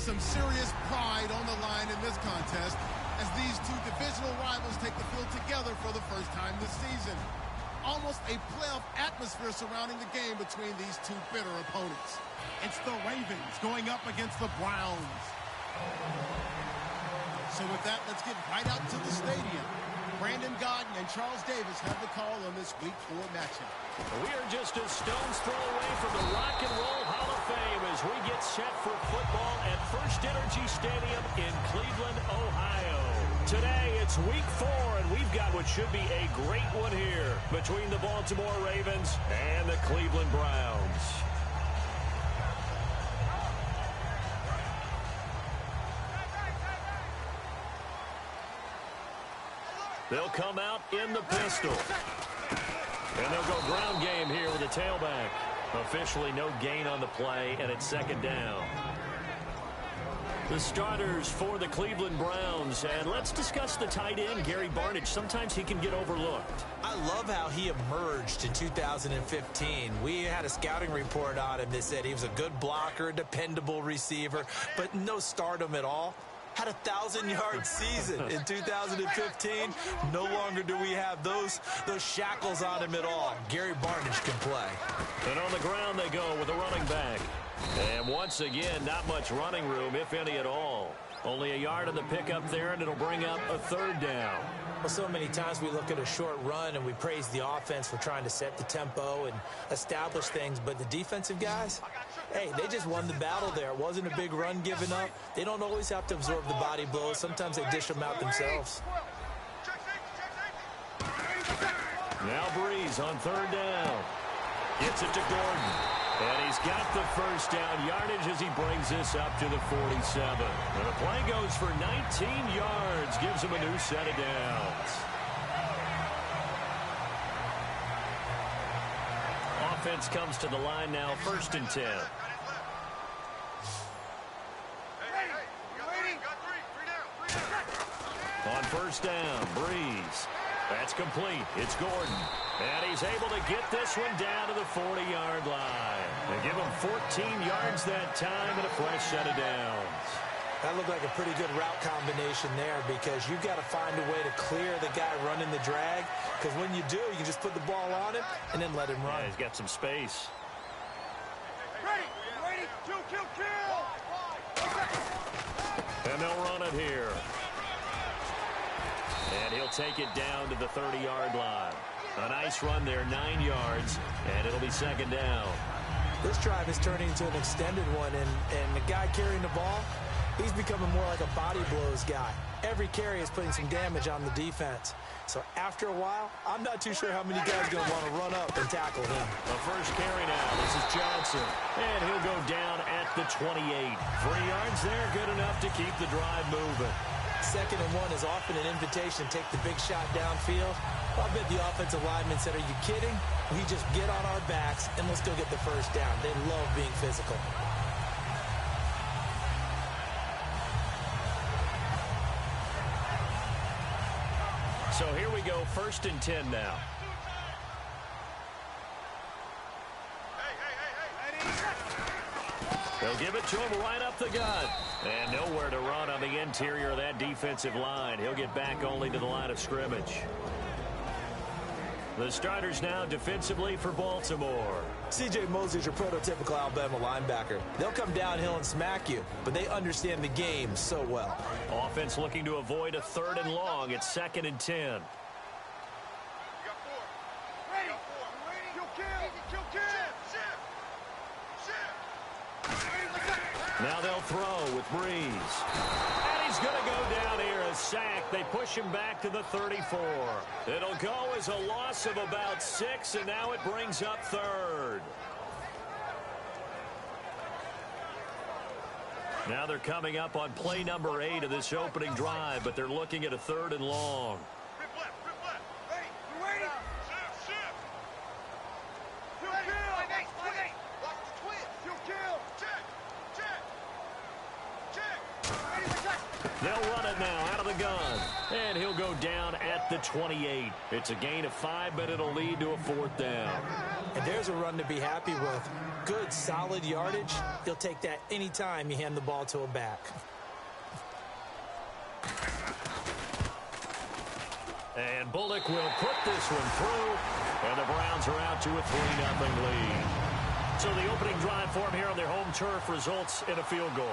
some serious pride on the line in this contest as these two divisional rivals take the field together for the first time this season. Almost a playoff atmosphere surrounding the game between these two bitter opponents. It's the Ravens going up against the Browns. So with that, let's get right out to the stadium. Brandon Gaudin and Charles Davis have the call on this Week 4 matchup. We are just a stone's throw away from the Rock and Roll Hall of Fame as we get set for football at First Energy Stadium in Cleveland, Ohio. Today, it's Week 4, and we've got what should be a great one here between the Baltimore Ravens and the Cleveland Browns. They'll come out in the pistol. And they'll go ground game here with a tailback. Officially no gain on the play, and it's second down. The starters for the Cleveland Browns, and let's discuss the tight end, Gary Barnidge. Sometimes he can get overlooked. I love how he emerged in 2015. We had a scouting report on him that said he was a good blocker, dependable receiver, but no stardom at all. Had a 1,000-yard season in 2015. No longer do we have those shackles on him at all. Gary Barnidge can play. And on the ground they go with a running back. And once again, not much running room, if any at all. Only a yard on the pickup there, and it'll bring up a third down. Well, so many times we look at a short run and we praise the offense for trying to set the tempo and establish things, but the defensive guys, hey, they just won the battle there. It wasn't a big run given up. They don't always have to absorb the body blows. Sometimes they dish them out themselves. Now Breeze on third down. Gets it to Gordon. And he's got the first down yardage as he brings this up to the 47. And the play goes for 19 yards. Gives him a new set of downs. Offense comes to the line now, 1st and 10. On first down, Breeze. That's complete. It's Gordon. And he's able to get this one down to the 40-yard line. They give him 14 yards that time and a fresh set of downs. That looked like a pretty good route combination there because you've got to find a way to clear the guy running the drag, because when you do, you can just put the ball on him and then let him run. Yeah, he's got some space. Ready, kill. And they'll run it here. And he'll take it down to the 30-yard line. A nice run there, 9 yards, and it'll be second down. This drive is turning into an extended one, and the guy carrying the ball, he's becoming more like a body blows guy. Every carry is putting some damage on the defense. So after a while, I'm not too sure how many guys are going to want to run up and tackle him. The first carry now. This is Johnson. And he'll go down at the 28. 3 yards there, good enough to keep the drive moving. 2nd and 1 is often an invitation to take the big shot downfield. I bet the offensive lineman said, are you kidding? We just get on our backs and let's go get the first down. They love being physical. So here we go, 1st and 10 now. They'll give it to him right up the gut. And nowhere to run on the interior of that defensive line. He'll get back only to the line of scrimmage. The starters now defensively for Baltimore. C.J. Mosley's your prototypical Alabama linebacker. They'll come downhill and smack you, but they understand the game so well. Offense looking to avoid a 3rd and long. It's 2nd and 10. Now they'll throw with Breeze. And he's going to go down here, a sack. They push him back to the 34. It'll go as a loss of about 6, and now it brings up 3rd. Now they're coming up on play number 8 of this opening drive, but they're looking at a 3rd and long. They'll run it now out of the gun. And he'll go down at the 28. It's a gain of 5, but it'll lead to a 4th down. And there's a run to be happy with. Good, solid yardage. He'll take that anytime you hand the ball to a back. And Bullock will put this one through. And the Browns are out to a 3-0 lead. So the opening drive for them here on their home turf results in a field goal.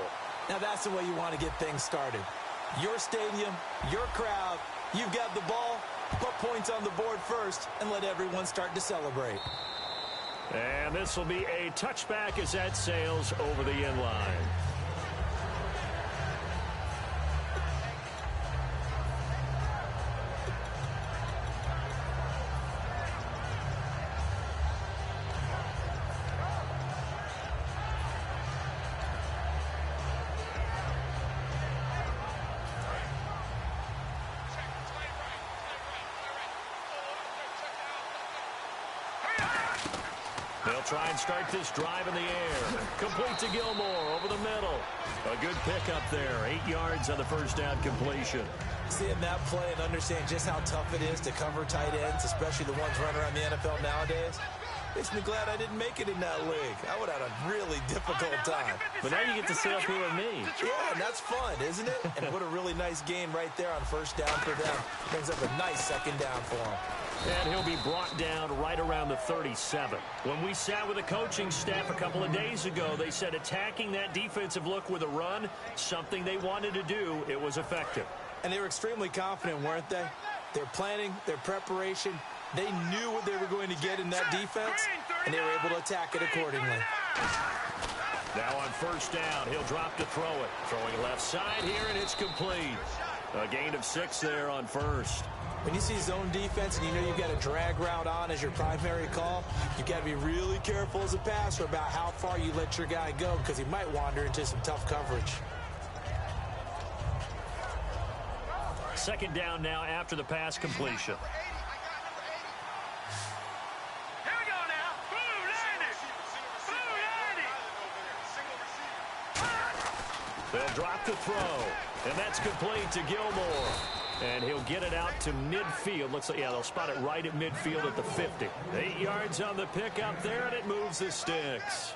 Now that's the way you want to get things started. Your stadium, your crowd, you've got the ball, put points on the board first, and let everyone start to celebrate. And this will be a touchback as that sails over the end line. They'll try and start this drive in the air. Complete to Gilmore over the middle. A good pickup there. 8 yards on the first down completion. Seeing that play and understand just how tough it is to cover tight ends, especially the ones running around the NFL nowadays, makes me glad I didn't make it in that league. I would have had a really difficult time. But now you get to sit up here with me. Yeah, and that's fun, isn't it? And what a really nice gain right there on first down for them. Brings up a nice second down for them. And he'll be brought down right around the 37. When we sat with the coaching staff a couple of days ago, they said attacking that defensive look with a run, something they wanted to do, it was effective. And they were extremely confident, weren't they? Their planning, their preparation, they knew what they were going to get in that defense, and they were able to attack it accordingly. Now on first down, he'll drop to throw it. Throwing left side here, and it's complete. A gain of 6 there on first. When you see zone defense and you know you've got a drag route on as your primary call, you've got to be really careful as a passer about how far you let your guy go because he might wander into some tough coverage. Second down now after the pass completion. Here we go now. They'll drop the throw, and that's complete to Gilmore. And he'll get it out to midfield. Looks like, yeah, they'll spot it right at midfield at the 50. 8 yards on the pickup there, and it moves the sticks.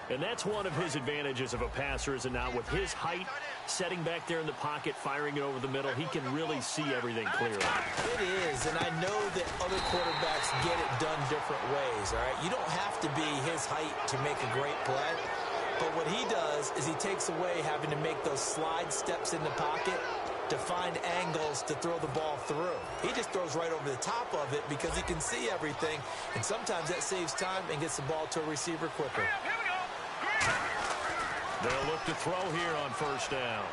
And that's one of his advantages of a passer, is it not? With his height, setting back there in the pocket, firing it over the middle, he can really see everything clearly. It is, and I know that other quarterbacks get it done different ways, all right? You don't have to be his height to make a great play. But what he does is he takes away having to make those slide steps in the pocket to find angles to throw the ball through. He just throws right over the top of it because he can see everything, and sometimes that saves time and gets the ball to a receiver quicker. They'll look to throw here on first down.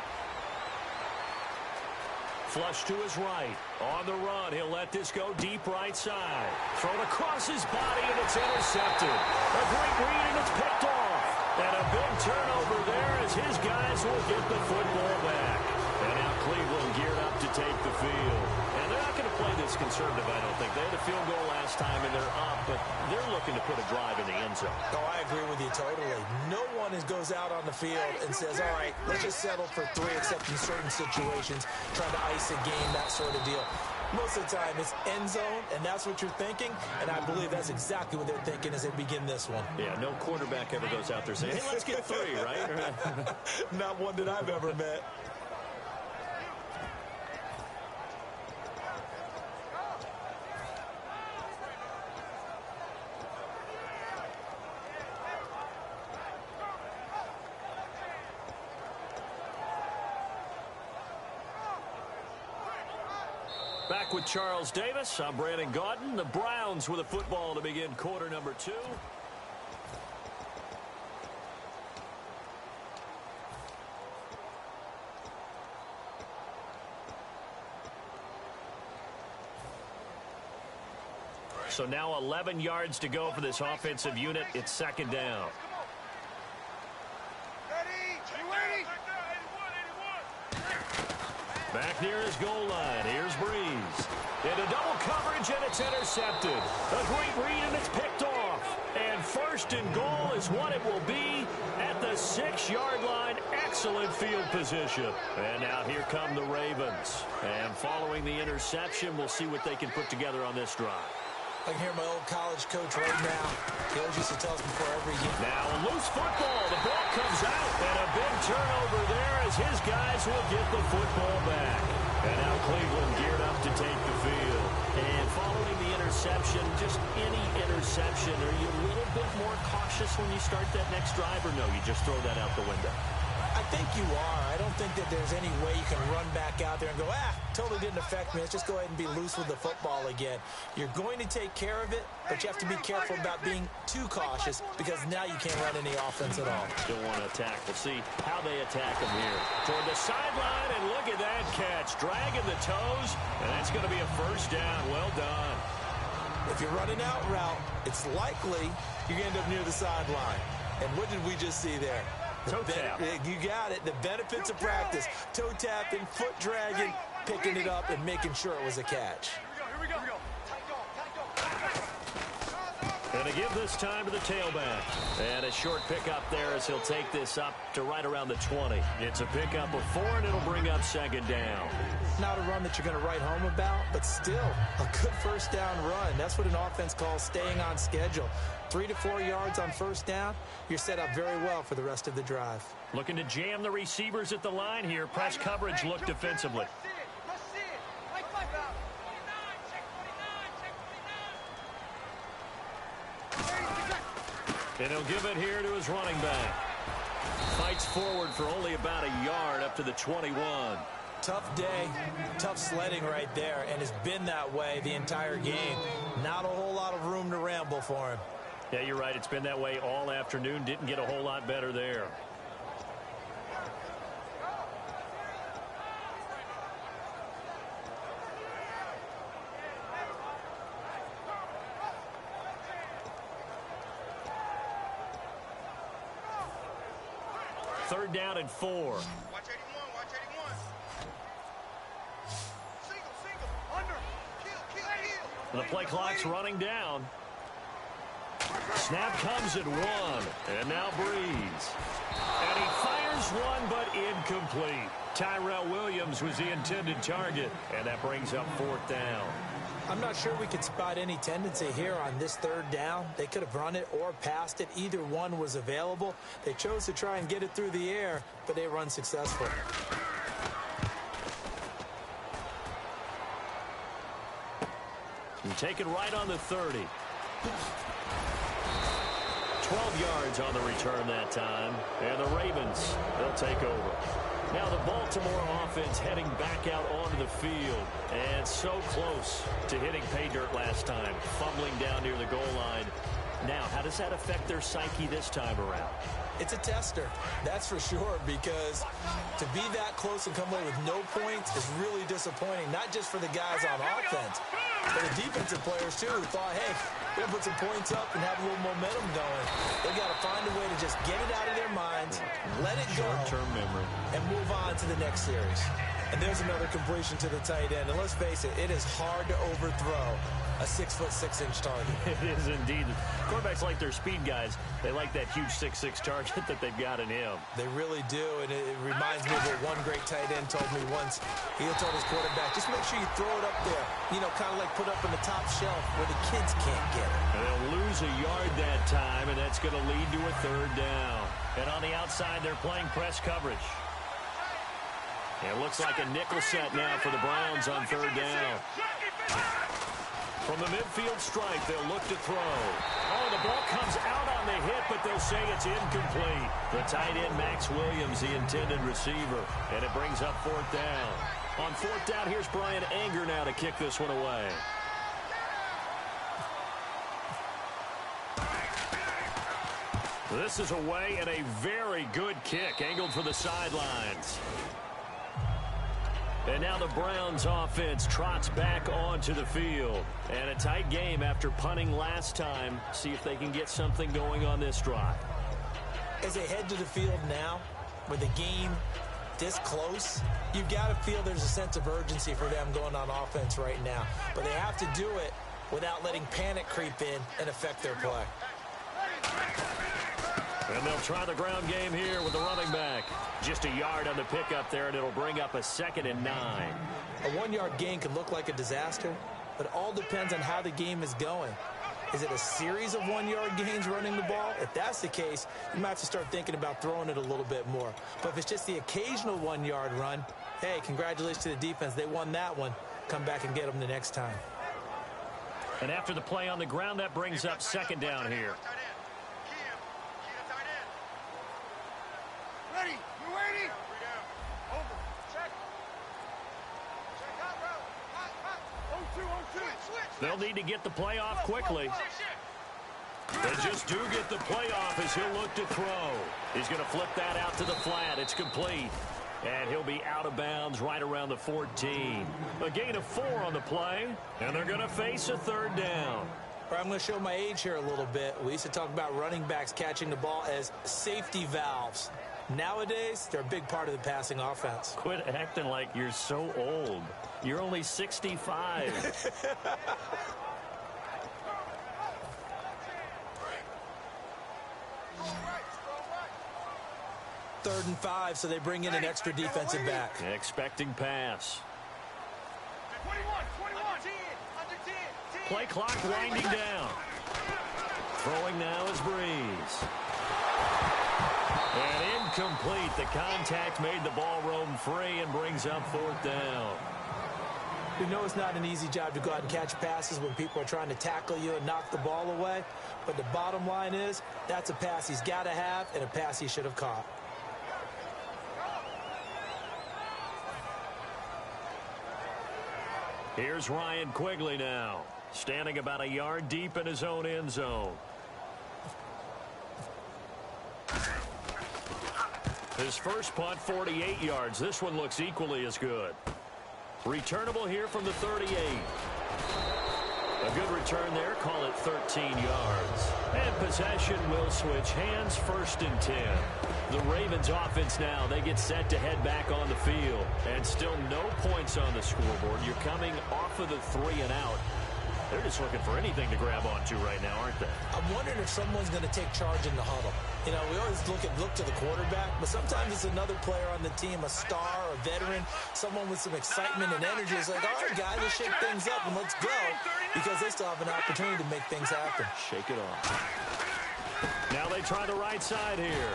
Flush to his right. On the run, he'll let this go deep right side. Thrown across his body, and it's intercepted. A great read, and it's picked off. And a big turnover there as his guys will get the football back. And now Cleveland geared up to take the field. And they're not going to play this conservative, I don't think. They had a field goal last time, and they're up, but they're looking to put a drive in the end zone. Oh, I agree with you totally. No one goes out on the field and says, all right, let's just settle for 3, except in certain situations, trying to ice a game, that sort of deal. Most of the time, it's end zone, and that's what you're thinking, and I believe that's exactly what they're thinking as they begin this one. Yeah, no quarterback ever goes out there saying, hey, let's get 3, right? Not one that I've ever met. Back with Charles Davis. I'm Brandon Gaudin. The Browns with a football to begin quarter number 2. So now 11 yards to go for this offensive unit. It's second down. Back near his goal line. Here's Breeze. Into double coverage, and it's intercepted. A great read, and it's picked off. And first and goal is what it will be at the 6-yard line. Excellent. Excellent field position. And now here come the Ravens. And following the interception, we'll see what they can put together on this drive. I can hear my old college coach right now. He always used to tell us before every game. Now a loose football. The ball comes out. And a big turnover there as his guys will get the football back. And now Cleveland geared up to take the field. And following the interception, just any interception, are you a little bit more cautious when you start that next drive, or no, you just throw that out the window? I think you are. I don't think that there's any way you can run back out there and go, totally didn't affect me. Let's just go ahead and be loose with the football again. You're going to take care of it, but you have to be careful about being too cautious because now you can't run any offense at all. Still want to attack. We'll see how they attack him here. Toward the sideline, and look at that catch. Dragging the toes, and that's going to be a first down. Well done. If you're running out route, it's likely you're going to end up near the sideline. And what did we just see there? Toe tap. You got it. The benefits of practice. Toe tapping, foot dragging, picking it up, and making sure it was a catch. Here we go. And to give this time to the tailback. And a short pickup there as he'll take this up to right around the 20. It's a pickup of 4, and it'll bring up second down. Not a run that you're going to write home about, but still a good first down run. That's what an offense calls staying on schedule. 3 to 4 yards on first down, you're set up very well for the rest of the drive. Looking to jam the receivers at the line here. Press coverage look defensively. And he'll give it here to his running back. Fights forward for only about a yard up to the 21. Tough day, tough sledding right there, and it's been that way the entire game. Not a whole lot of room to ramble for him. Yeah, you're right. It's been that way all afternoon. Didn't get a whole lot better there. Third down and 4. Watch 81, watch 81. Single, under. Kill. The play clock's running down. Snap comes at 1. And now Breeze. And he fires one, but incomplete. Tyrell Williams was the intended target. And that brings up 4th down. I'm not sure we could spot any tendency here on this third down. They could have run it or passed it. Either one was available. They chose to try and get it through the air, but they were unsuccessful. And taken right on the 30. 12 yards on the return that time. And the Ravens, they'll take over. Now the Baltimore offense heading back out onto the field. And so close to hitting pay dirt last time. Fumbling down near the goal line. Now, how does that affect their psyche this time around? It's a tester, that's for sure, because to be that close and come away with no points is really disappointing, not just for the guys on offense, but the defensive players, too, who thought, hey, we're going to put some points up and have a little momentum going. They've got to find a way to just get it out of their minds, let it go, short-term memory, and move on to the next series. And there's another completion to the tight end. And let's face it, it is hard to overthrow a 6'6" target. It is indeed. Quarterbacks like their speed guys. They like that huge 6'6" target that they've got in him. They really do, and it reminds me of what one great tight end told me once. He told his quarterback, just make sure you throw it up there, you know, kind of like put up on the top shelf where the kids can't get it. And they'll lose a yard that time, and that's going to lead to a 3rd down. And on the outside, they're playing press coverage. It looks like a nickel set now for the Browns on 3rd down. From the midfield stripe, they'll look to throw. Oh, the ball comes out on the hit, but they'll say it's incomplete. The tight end, Max Williams, the intended receiver. And it brings up 4th down. On 4th down, here's Brian Anger now to kick this one away. This is away and a very good kick, angled for the sidelines. And now the Browns offense trots back onto the field. And a tight game after punting last time. See if they can get something going on this drive. As they head to the field now, with the game this close, you've got to feel there's a sense of urgency for them going on offense right now. But they have to do it without letting panic creep in and affect their play. And they'll try the ground game here with the running back. Just a yard on the pickup there, and it'll bring up a 2nd and 9. A 1-yard gain can look like a disaster, but it all depends on how the game is going. Is it a series of 1-yard gains running the ball? If that's the case, you might have to start thinking about throwing it a little bit more. But if it's just the occasional 1-yard run, hey, congratulations to the defense. They won that one. Come back and get them the next time. And after the play on the ground, that brings up 2nd down here. Ready? You ready? Over. Check. Check out, bro. 0-2. Switch. They'll need to get the play off quickly. They just do get the play off as he'll look to throw. He's going to flip that out to the flat. It's complete. And he'll be out of bounds right around the 14. A gain of 4 on the play, and they're going to face a 3rd down. I'm going to show my age here a little bit. We used to talk about running backs catching the ball as safety valves. Nowadays, they're a big part of the passing offense. Quit acting like you're so old. You're only 65. 3rd and 5, so they bring in an extra defensive back. Expecting pass. 21. Under 10. Play clock winding down. Throwing now is Breeze. And incomplete. The contact made the ball roam free and brings up 4th down. We know it's not an easy job to go out and catch passes when people are trying to tackle you and knock the ball away. But the bottom line is, that's a pass he's got to have and a pass he should have caught. Here's Ryan Quigley now, standing about a yard deep in his own end zone. His first punt, 48 yards. This one looks equally as good. Returnable here from the 38. A good return there. Call it 13 yards. And possession will switch hands, 1st and 10. The Ravens offense now, they get set to head back on the field. And still no points on the scoreboard. You're coming off of the 3 and out. They're just looking for anything to grab onto right now, aren't they? I'm wondering if someone's going to take charge in the huddle. You know, we always look to the quarterback, but sometimes it's another player on the team, a star, a veteran, someone with some excitement and energy. It's like, all right, guys, let's shake things up and let's go, because they still have an opportunity to make things happen. Shake it off. Now they try the right side here.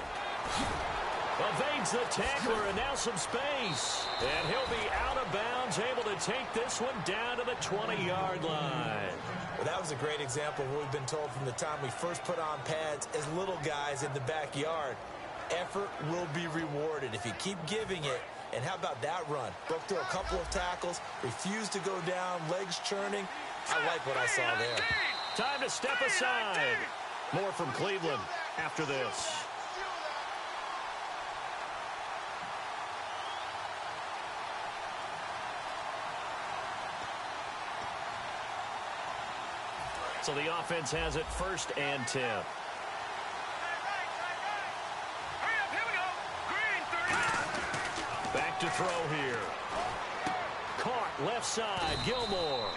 Evades the tackler, and now some space. And he'll be out of bounds, able to take this one down to the 20-yard line. Well, that was a great example of what we've been told from the time we first put on pads as little guys in the backyard. Effort will be rewarded if you keep giving it. And how about that run? Broke through a couple of tackles, refused to go down, legs churning. I like what I saw there. Time to step aside. More from Cleveland after this. So the offense has it 1st and 10. Back to throw here. Caught left side, Gilmore.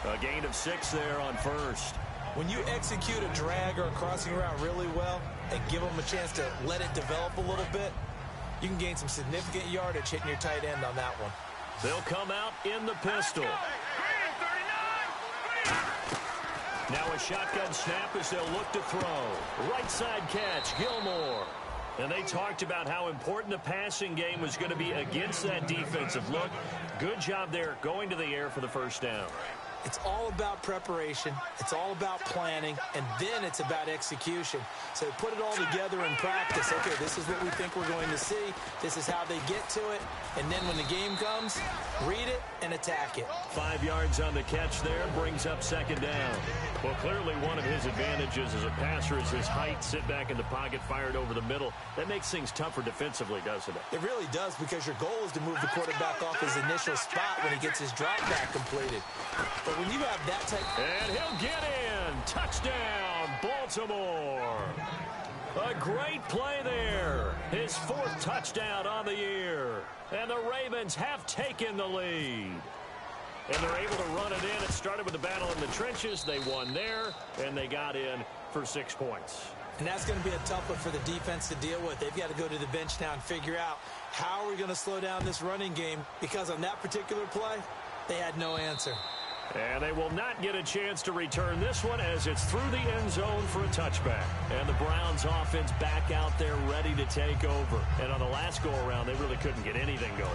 A gain of 6 there on 1st. When you execute a drag or a crossing route really well and give them a chance to let it develop a little bit, you can gain some significant yardage hitting your tight end on that one. They'll come out in the pistol. Now a shotgun snap as they'll look to throw. Right side catch, Gilmore. And they talked about how important the passing game was going to be against that defensive look. Good job there going to the air for the 1st down. It's all about preparation. It's all about planning. And then it's about execution. So put it all together in practice. Okay, this is what we think we're going to see. This is how they get to it. And then when the game comes, read it and attack it. 5 yards on the catch there brings up 2nd down. Well, clearly one of his advantages as a passer is his height. Sit back in the pocket, fired over the middle. That makes things tougher defensively, doesn't it? It really does, because your goal is to move the quarterback off his initial spot when he gets his drop back completed. But when you have that type... And he'll get in. Touchdown, Baltimore. A great play there. His 4th touchdown on the year. And the Ravens have taken the lead. And they're able to run it in. It started with the battle in the trenches. They won there, and they got in for 6 points. And that's going to be a tough one for the defense to deal with. They've got to go to the bench now and figure out how are we going to slow down this running game, because on that particular play, they had no answer. And they will not get a chance to return this one as it's through the end zone for a touchback. And the Browns offense back out there ready to take over. And on the last go-around, they really couldn't get anything going.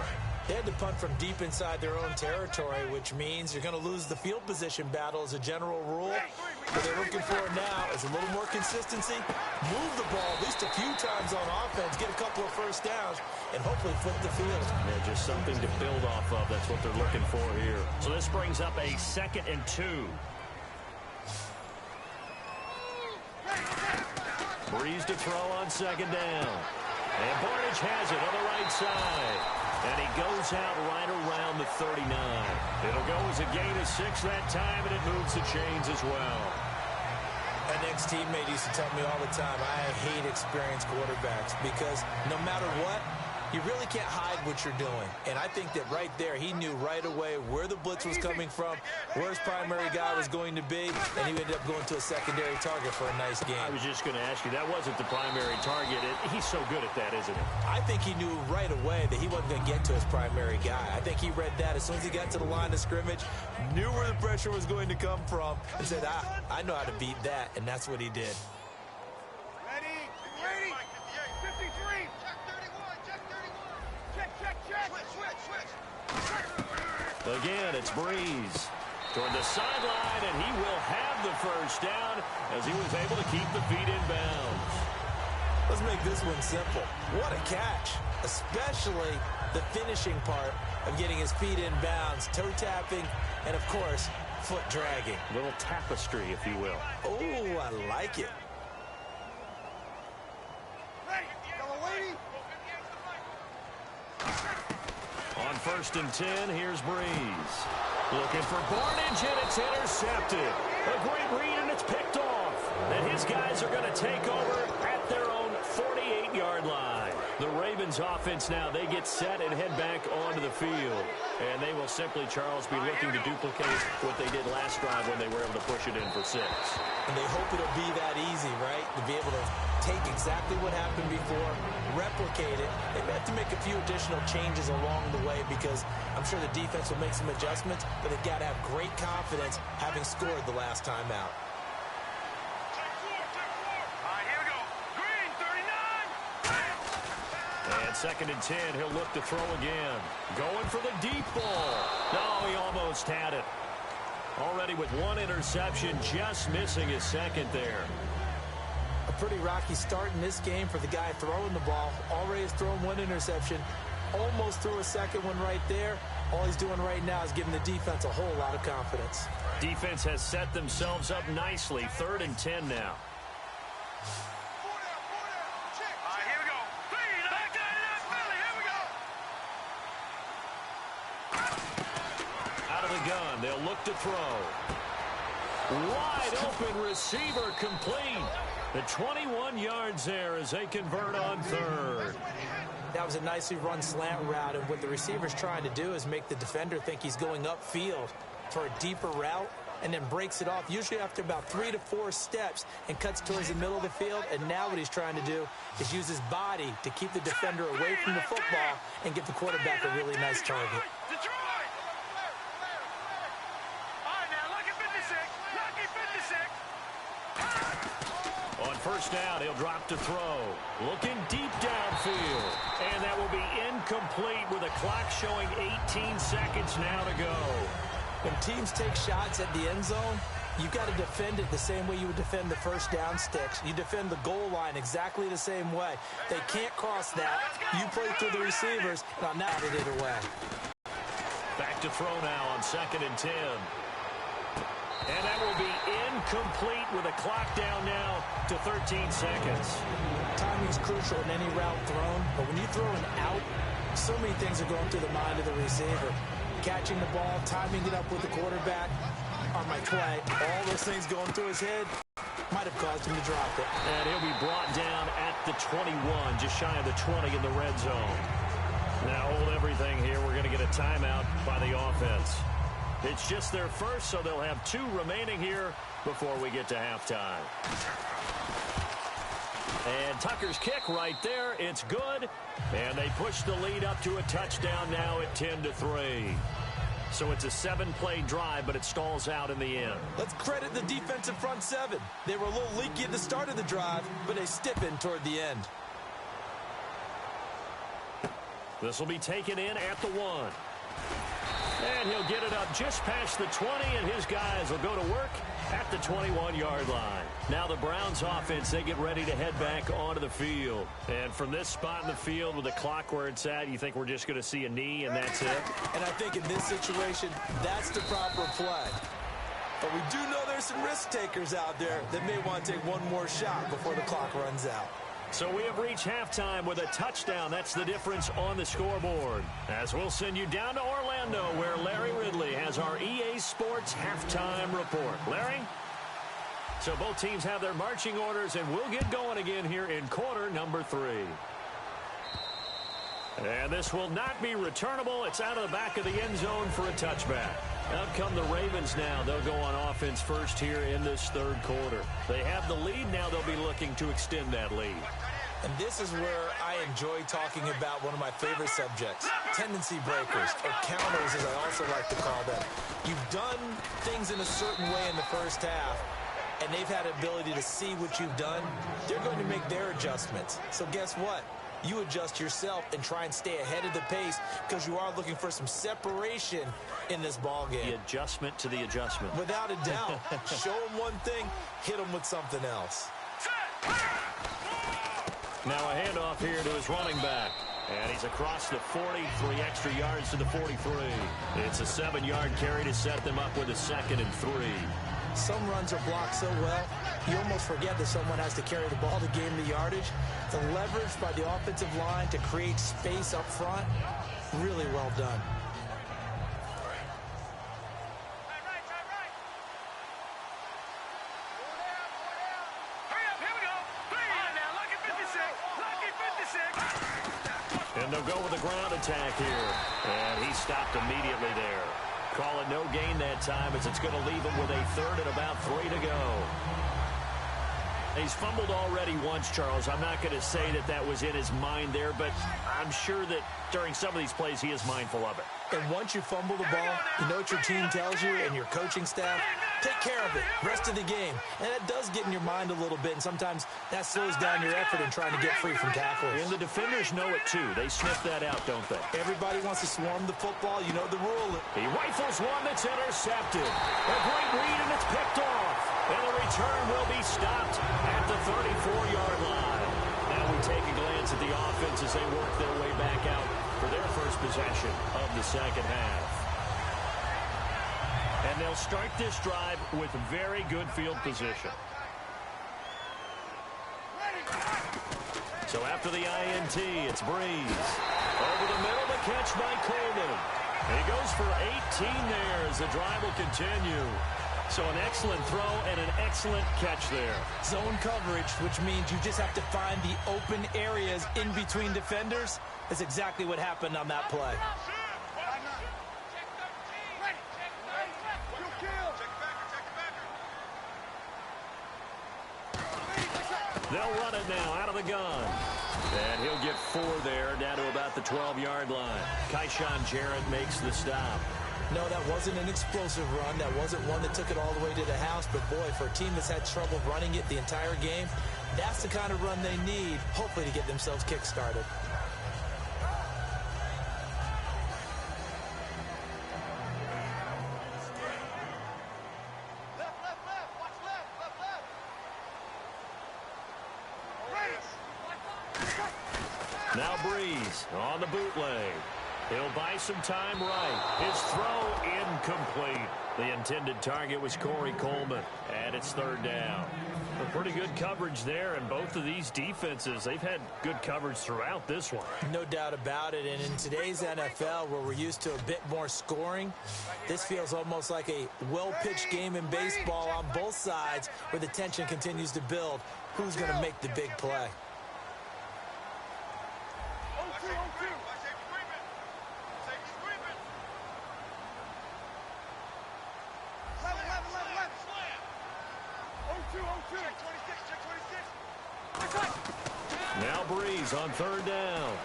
They had to punt from deep inside their own territory, which means you're going to lose the field position battle as a general rule. What they're looking for now is a little more consistency, move the ball at least a few times on offense, get a couple of first downs, and hopefully flip the field. Yeah, just something to build off of. That's what they're looking for here. So this brings up a 2nd and 2. Breeze to throw on 2nd down. And Barnidge has it on the right side. And he goes out right around the 39. It'll go as a gain of 6 that time, and it moves the chains as well. An ex-teammate used to tell me all the time, I hate experienced quarterbacks because no matter what, you really can't hide what you're doing. And I think that right there, he knew right away where the blitz was coming from, where his primary guy was going to be, and he ended up going to a secondary target for a nice game. I was just going to ask you, that wasn't the primary target. He's so good at that, isn't he? I think he knew right away that he wasn't going to get to his primary guy. I think he read that as soon as he got to the line of scrimmage, knew where the pressure was going to come from, and said, I know how to beat that, and that's what he did. Ready? 53. Again, it's Breeze toward the sideline, and he will have the first down as he was able to keep the feet in bounds. Let's make this one simple. What a catch, especially the finishing part of getting his feet in bounds, toe tapping, and of course, foot dragging. A little tapestry, if you will. Oh, I like it. On 1st and 10, here's Breeze. Looking for Barnidge, and it's intercepted. A great read, and it's picked off. And his guys are going to take over at their own 48-yard line. The Ravens offense now, they get set and head back onto the field. And they will simply, Charles, be looking to duplicate what they did last drive when they were able to push it in for 6. And they hope it'll be that easy, right? To be able to take exactly what happened before, replicate it. They may have to make a few additional changes along the way because I'm sure the defense will make some adjustments, but they've got to have great confidence having scored the last time out. And 2nd and 10, he'll look to throw again. Going for the deep ball. No, he almost had it. Already with 1 interception, just missing his 2nd there. A pretty rocky start in this game for the guy throwing the ball. Already has thrown 1 interception. Almost threw a 2nd one right there. All he's doing right now is giving the defense a whole lot of confidence. Defense has set themselves up nicely. 3rd and 10 now. Gun. They'll look to throw. Wide open receiver complete. The 21 yards there as they convert on 3rd. That was a nicely run slant route, and what the receiver's trying to do is make the defender think he's going upfield for a deeper route and then breaks it off, usually after about 3 to 4 steps, and cuts towards the middle of the field. And now what he's trying to do is use his body to keep the defender away from the football and give the quarterback a really nice target. On 1st down, he'll drop to throw. Looking deep downfield. And that will be incomplete with a clock showing 18 seconds now to go. When teams take shots at the end zone, you've got to defend it the same way you would defend the first down sticks. You defend the goal line exactly the same way. They can't cross that. You play through the receivers, and on that, it away. Back to throw now on 2nd and 10. And that will be incomplete with a clock down now to 13 seconds. Timing is crucial in any route thrown, but when you throw an out, so many things are going through the mind of the receiver. Catching the ball, timing it up with the quarterback on my play, all those things going through his head might have caused him to drop it. And he'll be brought down at the 21, just shy of the 20 in the red zone. Now hold everything here. We're going to get a timeout by the offense. It's just their first, so they'll have 2 remaining here before we get to halftime. And Tucker's kick right there. It's good. And they push the lead up to a touchdown now at 10-3. So it's a 7-play drive, but it stalls out in the end. Let's credit the defensive front seven. They were a little leaky at the start of the drive, but they stiffened toward the end. This will be taken in at the 1. And he'll get it up just past the 20, and his guys will go to work at the 21-yard line. Now the Browns offense, they get ready to head back onto the field. And from this spot in the field with the clock where it's at, you think we're just going to see a knee and that's it? And I think in this situation, that's the proper play. But we do know there's some risk takers out there that may want to take one more shot before the clock runs out. So we have reached halftime with a touchdown. That's the difference on the scoreboard. As we'll send you down to Orlando, where Larry Ridley has our EA Sports halftime report. Larry? So both teams have their marching orders, and we'll get going again here in quarter number 3. And this will not be returnable. It's out of the back of the end zone for a touchback. Out come the Ravens now. They'll go on offense first here in this third quarter. They have the lead. Now they'll be looking to extend that lead. And this is where I enjoy talking about one of my favorite subjects, tendency breakers, or counters as I also like to call them. You've done things in a certain way in the first half, and they've had the ability to see what you've done. They're going to make their adjustments. So guess what? You adjust yourself and try and stay ahead of the pace because you are looking for some separation in this ball game. The adjustment to the adjustment. Without a doubt. Show them one thing, hit them with something else. Now a handoff here to his running back. And he's across the 40, 3 extra yards to the 43. It's a 7-yard carry to set them up with a 2nd and 3. Some runs are blocked so well, you almost forget that someone has to carry the ball to gain the yardage. The leverage by the offensive line to create space up front, really well done. And they'll go with a ground attack here. And he stopped immediately there. Call it no gain that time as it's going to leave him with a 3rd and about 3 to go. He's fumbled already once, Charles. I'm not going to say that that was in his mind there, but I'm sure that during some of these plays he is mindful of it. And once you fumble the ball, you know what your team tells you and your coaching staff? Take care of it. Rest of the game. And that does get in your mind a little bit, and sometimes that slows down your effort in trying to get free from tackles. And the defenders know it, too. They sniff that out, don't they? Everybody wants to swarm the football. You know the rule. He rifles one that's intercepted. A great read, and it's picked off. And the return will be stopped at the 34-yard line. Now we take a glance at the offense as they work their way back out for their first possession of the second half. And they'll start this drive with very good field position. So after the INT, it's Breeze. Over the middle, the catch by Coleman. He goes for 18 there as the drive will continue. So an excellent throw and an excellent catch there. Zone coverage, which means you just have to find the open areas in between defenders. That's exactly what happened on that play. They'll run it now out of the gun. And he'll get 4 there, down to about the 12-yard line. Kyshawn Jarrett makes the stop. No, that wasn't an explosive run. That wasn't one that took it all the way to the house. But, boy, for a team that's had trouble running it the entire game, that's the kind of run they need, hopefully, to get themselves kick-started. Now Breeze on the bootleg. He'll buy some time right. His throw incomplete. The intended target was Corey Coleman, and it's 3rd down. A pretty good coverage there, and both of these defenses, they've had good coverage throughout this one. No doubt about it, and in today's NFL, where we're used to a bit more scoring, this feels almost like a well-pitched game in baseball on both sides, where the tension continues to build. Who's going to make the big play? Check 26. Now Breeze on third down.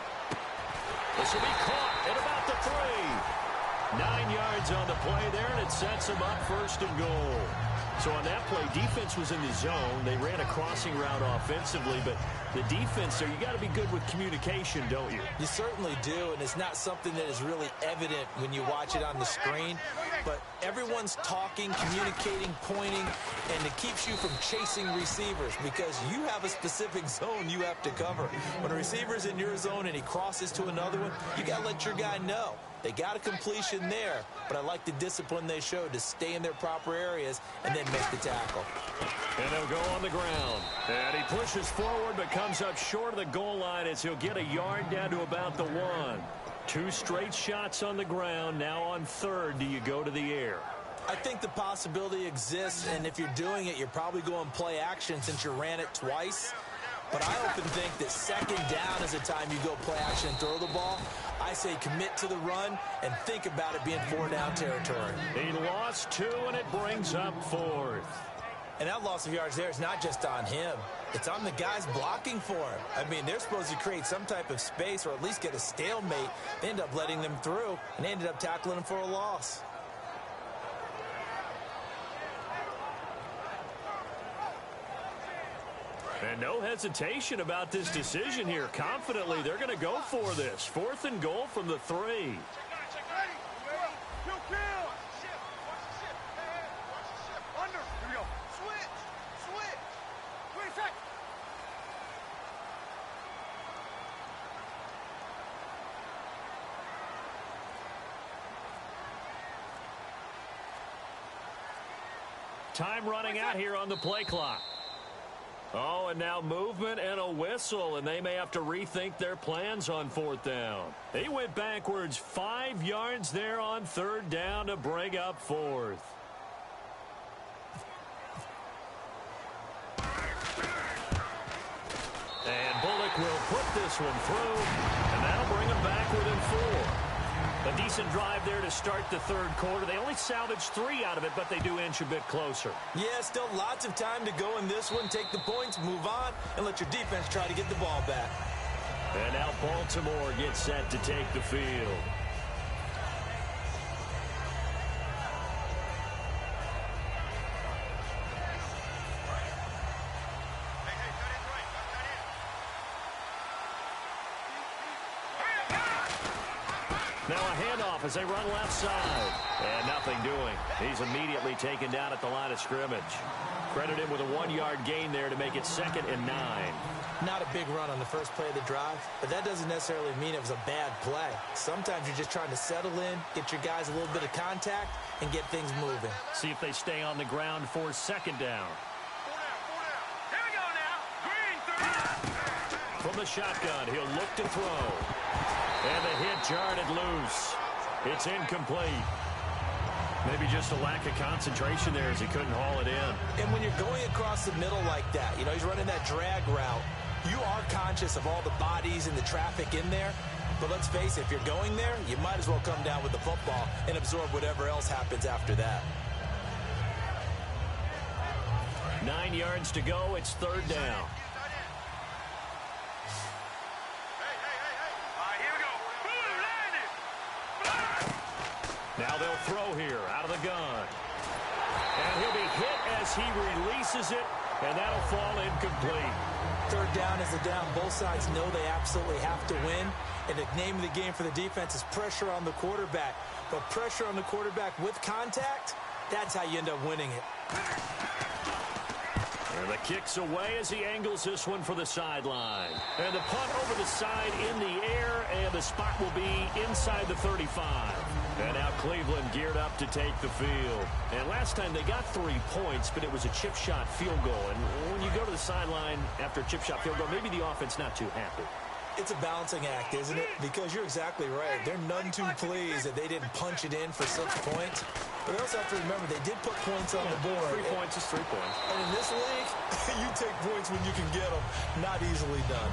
This will be caught at about the 3. 9 yards on the play there, and it sets them up first and goal. So on that play, defense was in the zone. They ran a crossing route offensively, but the defense there, you got to be good with communication, don't you? You certainly do, and it's not something that is really evident when you watch it on the screen. But everyone's talking, communicating, pointing, and it keeps you from chasing receivers because you have a specific zone you have to cover. When a receiver's in your zone and he crosses to another one, you got to let your guy know. They got a completion there, but I like the discipline they showed to stay in their proper areas and then make the tackle. And they'll go on the ground. And he pushes forward but comes up short of the goal line as he'll get a yard down to about the 1. 2 straight shots on the ground. Now on third, do you go to the air? I think the possibility exists, and if you're doing it, you're probably going play action since you ran it twice. But I often think that second down is the time you go play action and throw the ball. I say commit to the run and think about it being 4-down territory. He lost 2, and it brings up 4th. And that loss of yards there is not just on him. It's on the guys blocking for him. I mean, they're supposed to create some type of space or at least get a stalemate. They end up letting them through, and they ended up tackling him for a loss. And no hesitation about this decision here. Confidently, they're going to go for this. 4th and goal from the 3. Time running out here on the play clock. Oh, and now movement and a whistle, and they may have to rethink their plans on 4th down. They went backwards 5 yards there on 3rd down to bring up 4th. And Bullock will put this one through, and that'll bring them back within 4. A decent drive there to start the 3rd quarter. They only salvaged 3 out of it, but they do inch a bit closer. Yeah, still lots of time to go in this one. Take the points, move on, and let your defense try to get the ball back. And now Baltimore gets set to take the field. Now a handoff as they run left side. And nothing doing. He's immediately taken down at the line of scrimmage. Credit him with a 1-yard gain there to make it 2nd and 9. Not a big run on the first play of the drive, but that doesn't necessarily mean it was a bad play. Sometimes you're just trying to settle in, get your guys a little bit of contact, and get things moving. See if they stay on the ground for 2nd down. Here we go now. From the shotgun, he'll look to throw. And the hit jarred it loose. It's incomplete. Maybe just a lack of concentration there as he couldn't haul it in. And when you're going across the middle like that, you know, he's running that drag route, you are conscious of all the bodies and the traffic in there. But let's face it, if you're going there, you might as well come down with the football and absorb whatever else happens after that. 9 yards to go. It's 3rd down. Now they'll throw here out of the gun. And he'll be hit as he releases it, and that'll fall incomplete. 3rd down is the down. Both sides know they absolutely have to win. And the name of the game for the defense is pressure on the quarterback. But pressure on the quarterback with contact, that's how you end up winning it. And the kick's away as he angles this one for the sideline. And the punt over the side in the air, and the spot will be inside the 35. And now Cleveland geared up to take the field. And last time they got 3 points, but it was a chip shot field goal. And when you go to the sideline after a chip shot field goal, maybe the offense not too happy. It's a balancing act, isn't it? Because you're exactly right. They're none too pleased that they didn't punch it in for 6 points. But they also have to remember they did put points on the board. 3 points is 3 points. And in this league, you take points when you can get them. Not easily done.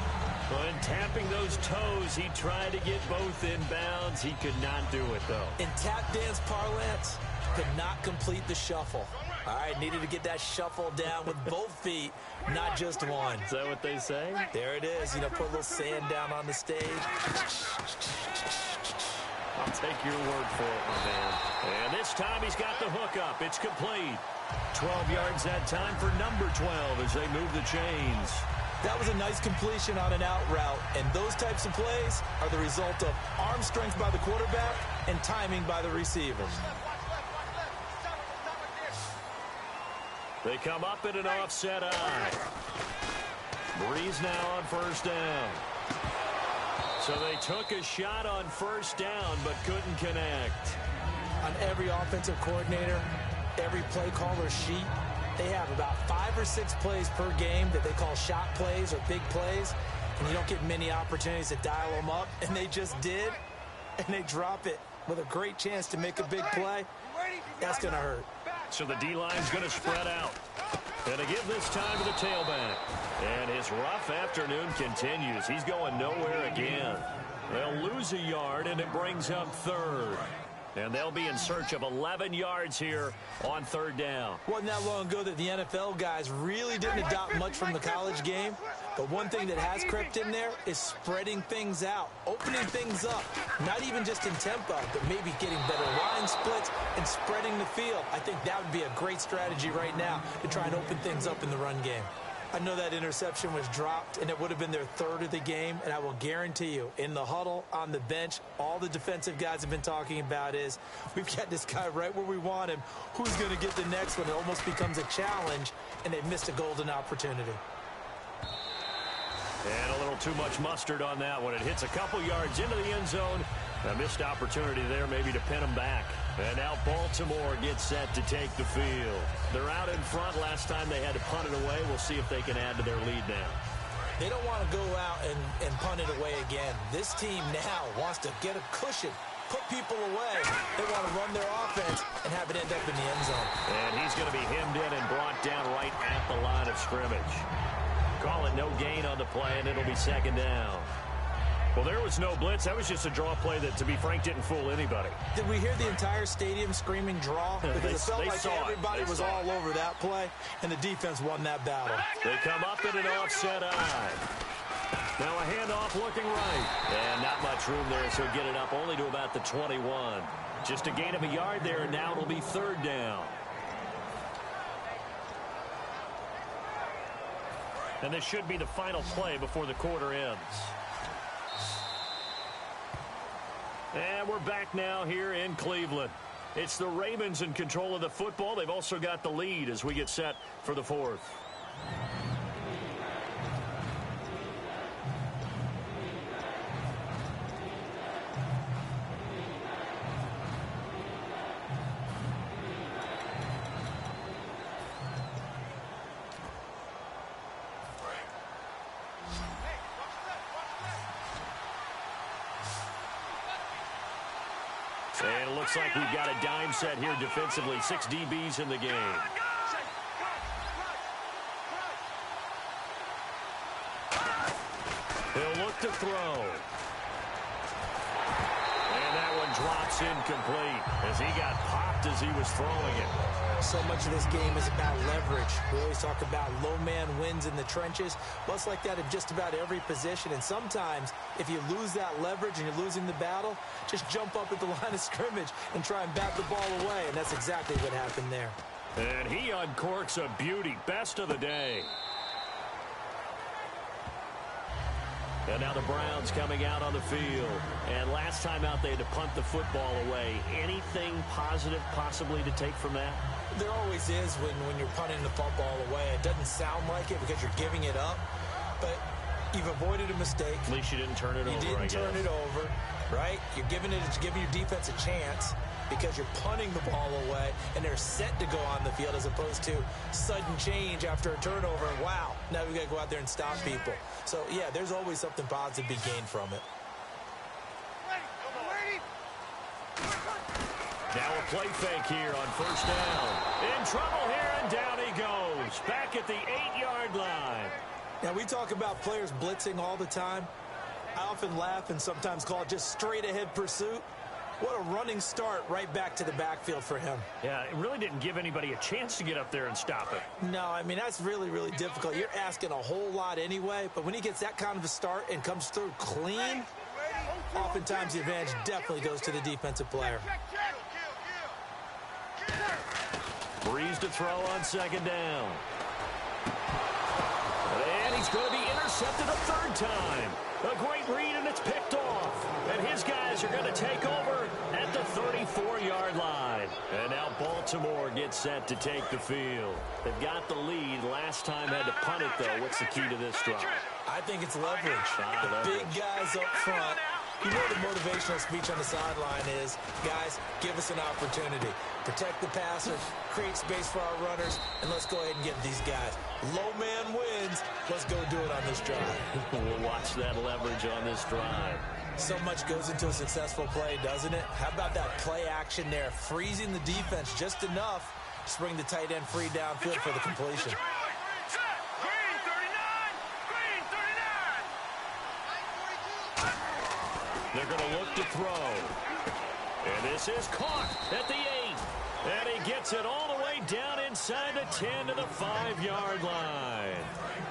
When tapping those toes, he tried to get both in bounds. He could not do it, though. In tap dance parlance, could not complete the shuffle. All right, needed to get that shuffle down with both feet, not just one. Is that what they say? There it is. You know, put a little sand down on the stage. I'll take your word for it, my man. And this time he's got the hook up. It's complete. 12 yards that time for number 12 as they move the chains. That was a nice completion on an out route, and those types of plays are the result of arm strength by the quarterback and timing by the receiver. They come up in an offset eye. Breeze now on first down. So they took a shot on first down but couldn't connect. On every offensive coordinator, every play caller sheet, they have about 5 or 6 plays per game that they call shot plays or big plays, and you don't get many opportunities to dial them up, and they just did, and they drop it with a great chance to make a big play. That's going to hurt. So the D-line's going to spread out. And to give this time to the tailback. And his rough afternoon continues. He's going nowhere again. They'll lose a yard, and it brings up third. And they'll be in search of 11 yards here on third down. Wasn't that long ago that the NFL guys really didn't adopt much from the college game. But one thing that has crept in there is spreading things out, opening things up, not even just in tempo, but maybe getting better line splits and spreading the field. I think that would be a great strategy right now to try and open things up in the run game. I know that interception was dropped, and it would have been their third of the game, and I will guarantee you, in the huddle, on the bench, all the defensive guys have been talking about is, we've got this guy right where we want him. Who's going to get the next one? It almost becomes a challenge, and they missed a golden opportunity. And a little too much mustard on that one. It hits a couple yards into the end zone. A missed opportunity there maybe to pin them back. And now Baltimore gets set to take the field. They're out in front. Last time they had to punt it away. We'll see if they can add to their lead now. They don't want to go out and punt it away again. This team now wants to get a cushion, put people away. They want to run their offense and have it end up in the end zone. And he's going to be hemmed in and brought down right at the line of scrimmage. Call it no gain on the play, and it'll be second down. Well, there was no blitz. That was just a draw play that, to be frank, didn't fool anybody. Did we hear the entire stadium screaming draw? Because it felt like everybody was all over that play, and the defense won that battle. They come up in an offset eye. Now a handoff looking right. And not much room there, so get it up only to about the 21. Just a gain of a yard there, and now it'll be third down. And this should be the final play before the quarter ends. And we're back now here in Cleveland. It's the Ravens in control of the football. They've also got the lead as we get set for the fourth. And it looks like we've got a dime set here defensively. 6 DBs in the game. He'll look to throw. And that one drops incomplete as he got popped as he was throwing it. So much of this game is about leverage. We always talk about low man wins in the trenches. Well, it's like that in just about every position. And sometimes, if you lose that leverage and you're losing the battle, just jump up at the line of scrimmage and try and bat the ball away. And that's exactly what happened there. And he uncorks a beauty. Best of the day. And now the Browns coming out on the field. And last time out, they had to punt the football away. Anything positive possibly to take from that? There always is when you're punting the football away. It doesn't sound like it because you're giving it up. But you've avoided a mistake. At least you didn't turn it over, You didn't turn it over, right? You're giving your defense a chance because you're punting the ball away, and they're set to go on the field as opposed to sudden change after a turnover. And wow, now we've got to go out there and stop people. So, yeah, there's always something positive to be gained from it. Now a play fake here on first down. In trouble here, and down he goes. Back at the 8-yard line. Now, we talk about players blitzing all the time. I often laugh and sometimes call it just straight-ahead pursuit. What a running start right back to the backfield for him. Yeah, it really didn't give anybody a chance to get up there and stop it. No, I mean, that's really, really difficult. You're asking a whole lot anyway, but when he gets that kind of a start and comes through clean, oftentimes the advantage definitely goes to the defensive player. Breeze to throw on second down. And he's going to be intercepted a third time. A great read, and it's picked off. And his guys are going to take over at the 34-yard line. And now Baltimore gets set to take the field. They've got the lead. Last time had to punt it, though. What's the key to this drive? I think it's leverage. The big guys up front. You know the motivational speech on the sideline is, guys, give us an opportunity. Protect the passer, create space for our runners, and let's go ahead and get these guys. Low man wins. Let's go do it on this drive. We'll watch that leverage on this drive. So much goes into a successful play, doesn't it? How about that play action there, freezing the defense just enough to bring the tight end free downfield for the completion. They're going to look to throw. And this is caught at the 8. And he gets it all the way down inside the 10 to the 5-yard line.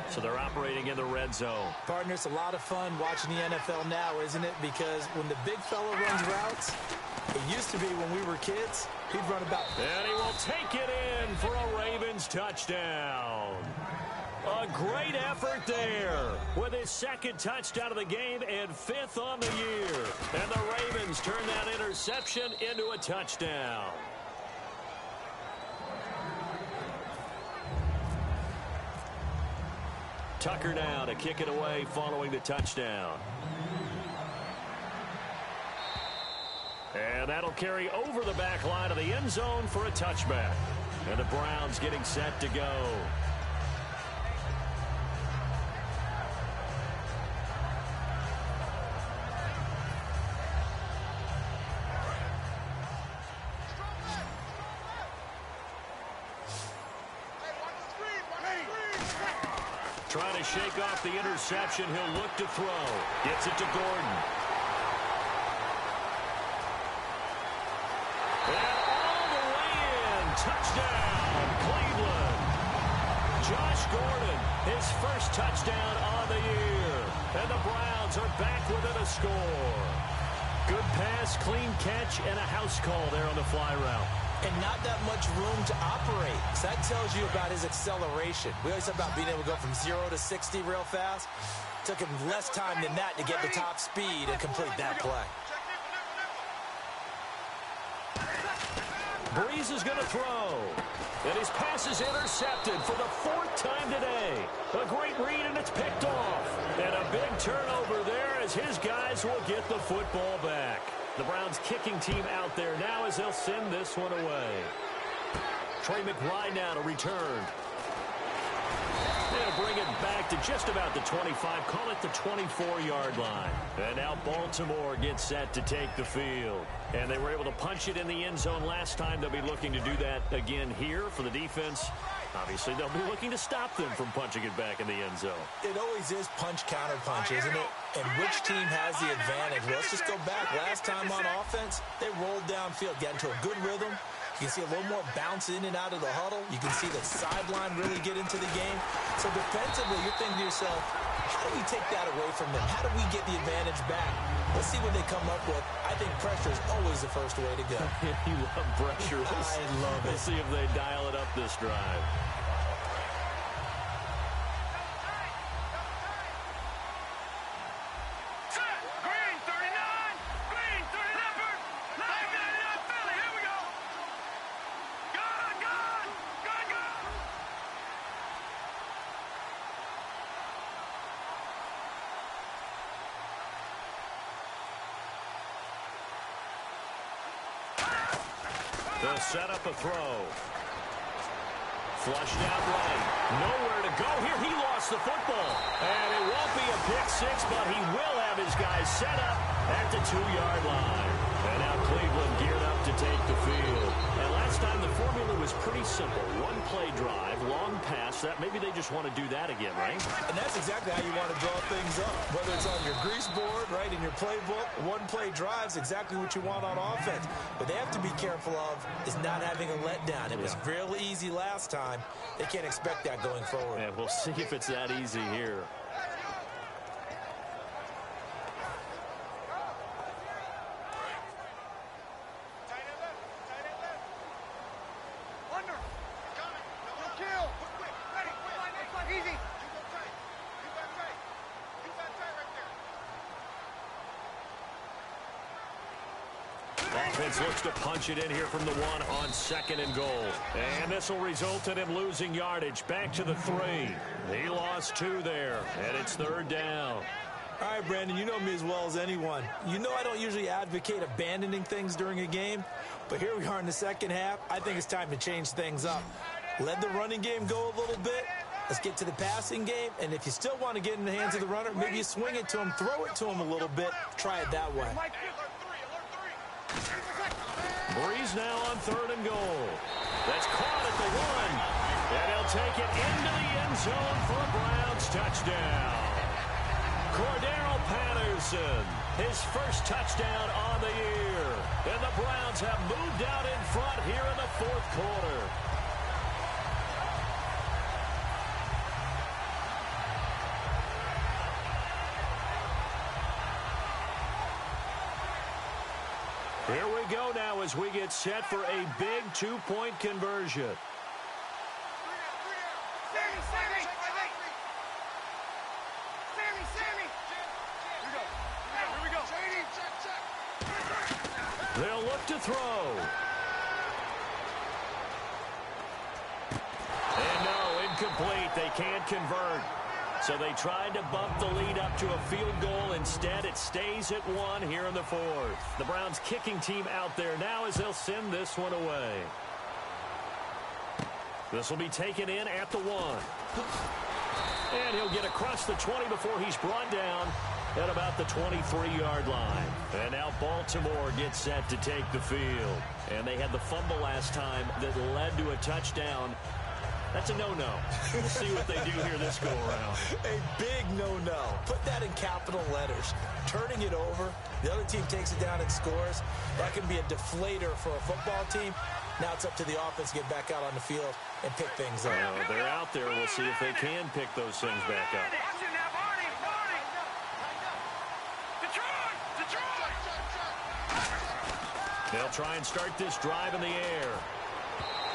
So they're operating in the red zone. Partner, it's a lot of fun watching the NFL now, isn't it? Because when the big fella runs routes, it used to be when we were kids, he'd run about. And he will take it in for a Ravens touchdown. A great effort there with his second touchdown of the game and 5th on the year. And the Ravens turn that interception into a touchdown. Tucker now to kick it away following the touchdown. And that'll carry over the back line of the end zone for a touchback. And the Browns getting set to go. Trying to shake off the interception. He'll look to throw. Gets it to Gordon. And all the way in. Touchdown, Cleveland. Josh Gordon, his first touchdown on the year. And the Browns are back within a score. Good pass, clean catch, and a house call there on the fly route. And not that much room to operate. So that tells you about his acceleration. We always talk about being able to go from 0 to 60 real fast. Took him less time than that to get the top speed and complete that play. Breeze is going to throw. And his pass is intercepted for the 4th time today. A great read, and it's picked off. And a big turnover there as his guys will get the football back. The Browns kicking team out there now as they'll send this one away. Trey McBride now to return. They'll bring it back to just about the 25. Call it the 24-yard line. And now Baltimore gets set to take the field. And they were able to punch it in the end zone last time. They'll be looking to do that again here for the defense. Obviously, they'll be looking to stop them from punching it back in the end zone. It always is punch-counter-punch, isn't it? And which team has the advantage? Well, let's just go back. Last time on offense, they rolled downfield, got into a good rhythm. You can see a little more bounce in and out of the huddle. You can see the sideline really get into the game. So defensively, you're thinking to yourself, how do we take that away from them? How do we get the advantage back? Let's see what they come up with. I think pressure is always the first way to go. You love pressure. I love it. We'll see if they dial it up this drive. They'll set up a throw. Flushed out right. Nowhere to go here. He lost the football. And it won't be a pick six, but he will have his guys set up at the 2-yard line. And now Cleveland geared up to take the field. And last time the formula was pretty simple. One play drive, long pass. That maybe they just want to do that again, right? And that's exactly how you want to draw things up. Whether it's on your grease board, right, in your playbook, one play drive is exactly what you want on offense. What they have to be careful of is not having a letdown. It was real easy last time. They can't expect that going forward. Yeah, we'll see if it's that easy here. Offense looks to punch it in here from the one on 2nd and goal. And this will result in him losing yardage. Back to the 3. He lost 2 there. And it's 3rd down. All right, Brandon, you know me as well as anyone. You know I don't usually advocate abandoning things during a game. But here we are in the second half. I think it's time to change things up. Let the running game go a little bit. Let's get to the passing game. And if you still want to get in the hands of the runner, maybe you swing it to him, throw it to him a little bit. Try it that way. Breeze now on 3rd and goal. That's caught at the 1. And he'll take it into the end zone for a Browns touchdown. Cordero Patterson, his first touchdown on the year. And the Browns have moved out in front here in the 4th quarter. Here we go now as we get set for a big 2-point conversion. They'll look to throw. And no, incomplete. They can't convert. So they tried to bump the lead up to a field goal. Instead, it stays at 1 here in the 4th. The Browns kicking team out there now as they'll send this one away. This will be taken in at the 1. And he'll get across the 20 before he's brought down at about the 23-yard line. And now Baltimore gets set to take the field. And they had the fumble last time that led to a touchdown. That's a no-no. We'll see what they do here this go-around. A big no-no. Put that in capital letters. Turning it over, the other team takes it down and scores. That can be a deflator for a football team. Now it's up to the offense to get back out on the field and pick things up. Well, they're out there. We'll see if they can pick those things back up. They'll try and start this drive in the air.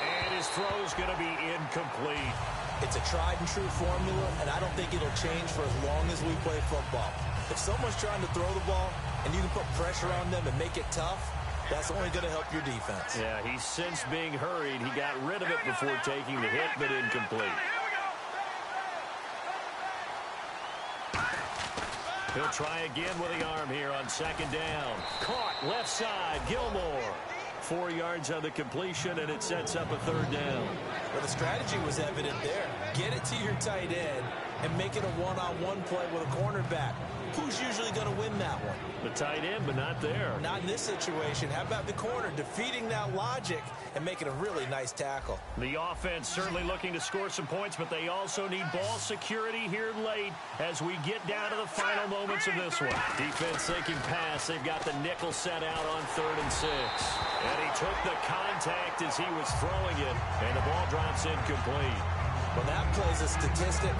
And his throw's going to be incomplete. It's a tried-and-true formula, and I don't think it'll change for as long as we play football. If someone's trying to throw the ball and you can put pressure on them and make it tough, that's only going to help your defense. Yeah, he's since being hurried. He got rid of it before taking the hit, but incomplete. He'll try again with the arm here on 2nd down. Caught left side, Gilmore. 4 yards on the completion, and it sets up a 3rd down. Well, the strategy was evident there. Get it to your tight end and make it a one-on-one play with a cornerback. Who's usually going to win that one? The tight end, but not there. Not in this situation. How about the corner defeating that logic and making a really nice tackle? The offense certainly looking to score some points, but they also need ball security here late as we get down to the final moments of this one. Defense thinking pass. They've got the nickel set out on 3rd and 6. And he took the contact as he was throwing it, and the ball drops incomplete. Well, that plays a statistic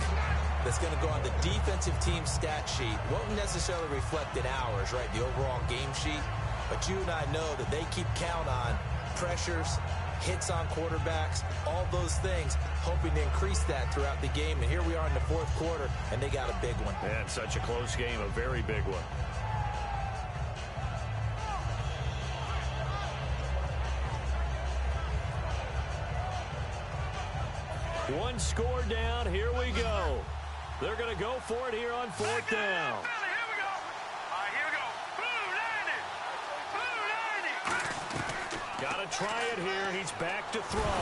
that's going to go on the defensive team stat sheet. Won't necessarily reflect in ours, right, the overall game sheet. But you and I know that they keep count on pressures, hits on quarterbacks, all those things, hoping to increase that throughout the game. And here we are in the 4th quarter, and they got a big one. And such a close game, a very big one. One score down. Here we go. They're going to go for it here on 4th down. Here we go. All right, here we go. Blue 90. Got to try it here. He's back to throw.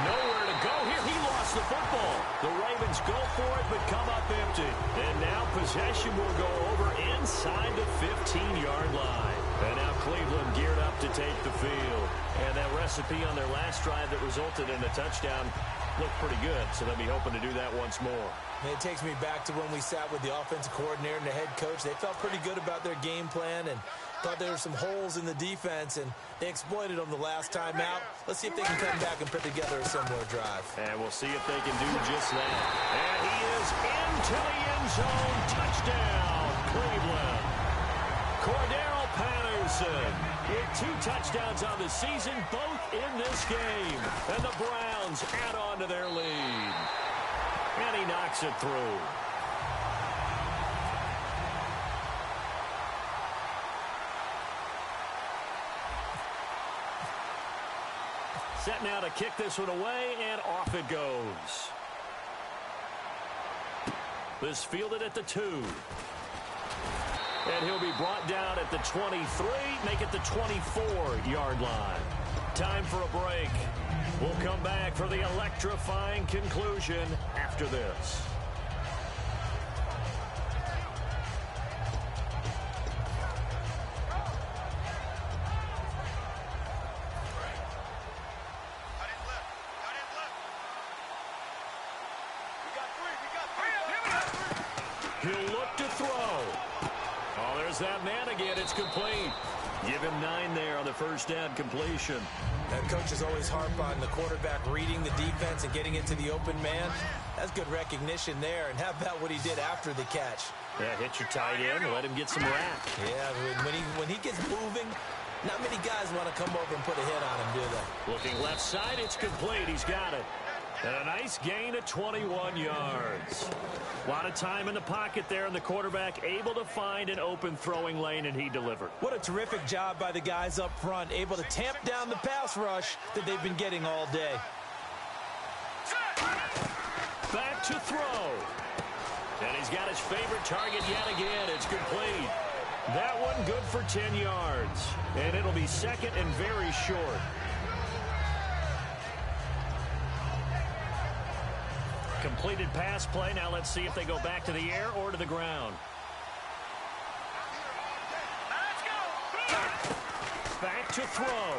Nowhere to go here. He lost the football. The Ravens go for it, but come up empty. And now possession will go over inside the 15-yard line. And now Cleveland geared up take the field. And that recipe on their last drive that resulted in a touchdown looked pretty good, so they'll be hoping to do that once more. And it takes me back to when we sat with the offensive coordinator and the head coach. They felt pretty good about their game plan and thought there were some holes in the defense, and they exploited them the last time out. Let's see if they can come back and put together a similar drive. And we'll see if they can do just that. And he is into the end zone. Touchdown, Cleveland. Cordero Patterson with 2 touchdowns on the season, both in this game. And the Browns add on to their lead. And he knocks it through. Set now to kick this one away, and off it goes. This fielded at the 2. And he'll be brought down at the 23, make it the 24-yard line. Time for a break. We'll come back for the electrifying conclusion after this. He'll look to throw. Oh, there's that man again. It's complete. Give him 9 there on the first down completion. That coach is always harp on the quarterback reading the defense and getting it to the open man. That's good recognition there. And how about what he did after the catch? Yeah, hit your tight end, let him get some rap. Yeah, when he gets moving, not many guys want to come over and put a hit on him, do they? Looking left side, it's complete. He's got it. And a nice gain of 21 yards. A lot of time in the pocket there, and the quarterback able to find an open throwing lane, and he delivered. What a terrific job by the guys up front, able to tamp down the pass rush that they've been getting all day. Back to throw. And he's got his favorite target yet again. It's complete. That one good for 10 yards. And it'll be second and very short. Completed pass play. Now let's see if they go back to the air or to the ground. Back to throw.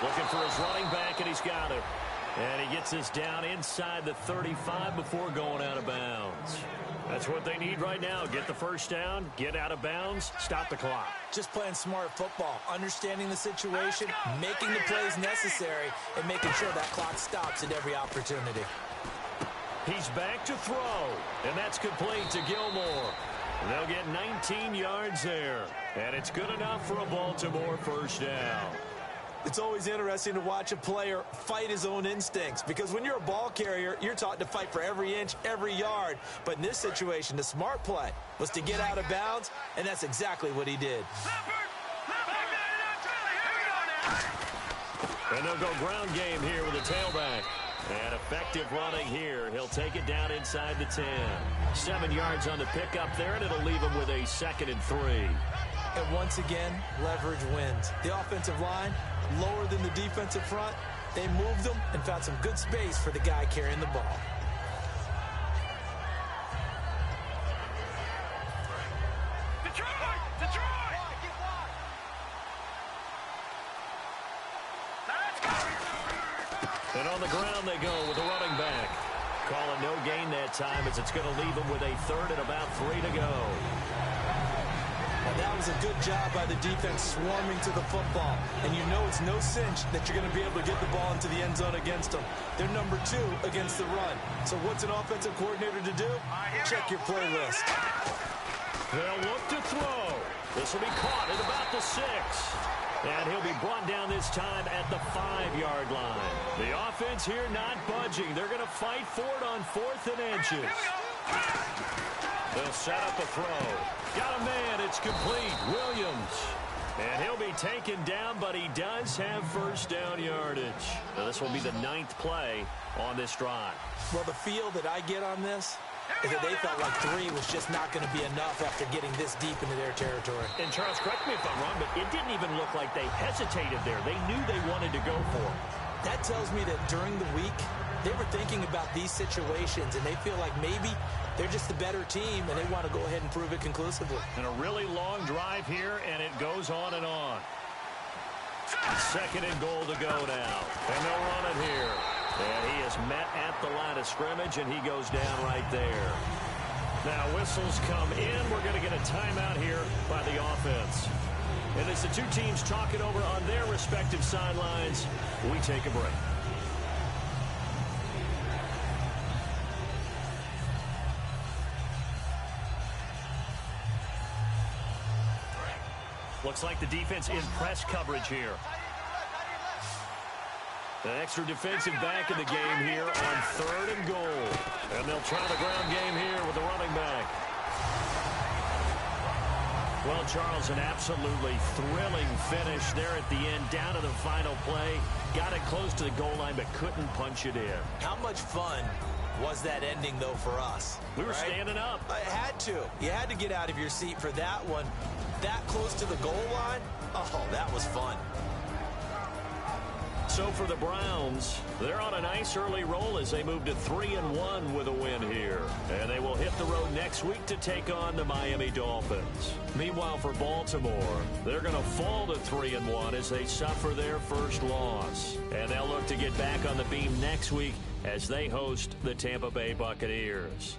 Looking for his running back, and he's got it. And he gets this down inside the 35 before going out of bounds. That's what they need right now. Get the first down, get out of bounds, stop the clock. Just playing smart football, understanding the situation, making the plays necessary, and making sure that clock stops at every opportunity. He's back to throw, and that's complete to Gilmore. They'll get 19 yards there, and it's good enough for a Baltimore first down. It's always interesting to watch a player fight his own instincts, because when you're a ball carrier, you're taught to fight for every inch, every yard. But in this situation, the smart play was to get out of bounds, and that's exactly what he did. And they'll go ground game here with a tailback. And effective running here. He'll take it down inside the 10. 7 yards on the pickup there, and it'll leave him with a 2nd and 3. And once again, leverage wins. The offensive line, lower than the defensive front. They moved them and found some good space for the guy carrying the ball. And on the ground they go with the running back. Call it no gain that time, as it's going to leave them with a 3rd and about 3 to go. And that was a good job by the defense swarming to the football. And you know it's no cinch that you're going to be able to get the ball into the end zone against them. They're number 2 against the run. So what's an offensive coordinator to do? Check your playlist. They'll look to throw. This will be caught at about the 6. And he'll be brought down this time at the 5-yard line. The offense here not budging. They're going to fight for it on 4th and inches. They'll set up a throw. Got a man. It's complete. Williams. And he'll be taken down, but he does have first down yardage. Now this will be the 9th play on this drive. Well, the feel that I get on this is that they felt like 3 was just not going to be enough after getting this deep into their territory. And Charles, correct me if I'm wrong, but it didn't even look like they hesitated there. They knew they wanted to go for it. That tells me that during the week, they were thinking about these situations, and they feel like maybe they're just the better team, and they want to go ahead and prove it conclusively. And a really long drive here, and it goes on and on. Second and goal to go now. And they'll run it here. And he is met at the line of scrimmage, and he goes down right there. Now whistles come in. We're going to get a timeout here by the offense. And as the two teams talk it over on their respective sidelines, we take a break. Looks like the defense in press coverage here. An extra defensive back in the game here on 3rd and goal. And they'll try the ground game here with the running back. Well, Charles, an absolutely thrilling finish there at the end, down to the final play. Got it close to the goal line, but couldn't punch it in. How much fun was that ending, though, for us? We were standing up. I had to. You had to get out of your seat for that one. That close to the goal line? Oh, that was fun. So for the Browns, they're on a nice early roll as they move to 3-1 with a win here. And they will hit the road next week to take on the Miami Dolphins. Meanwhile, for Baltimore, they're going to fall to 3-1 as they suffer their first loss. And they'll look to get back on the beam next week as they host the Tampa Bay Buccaneers.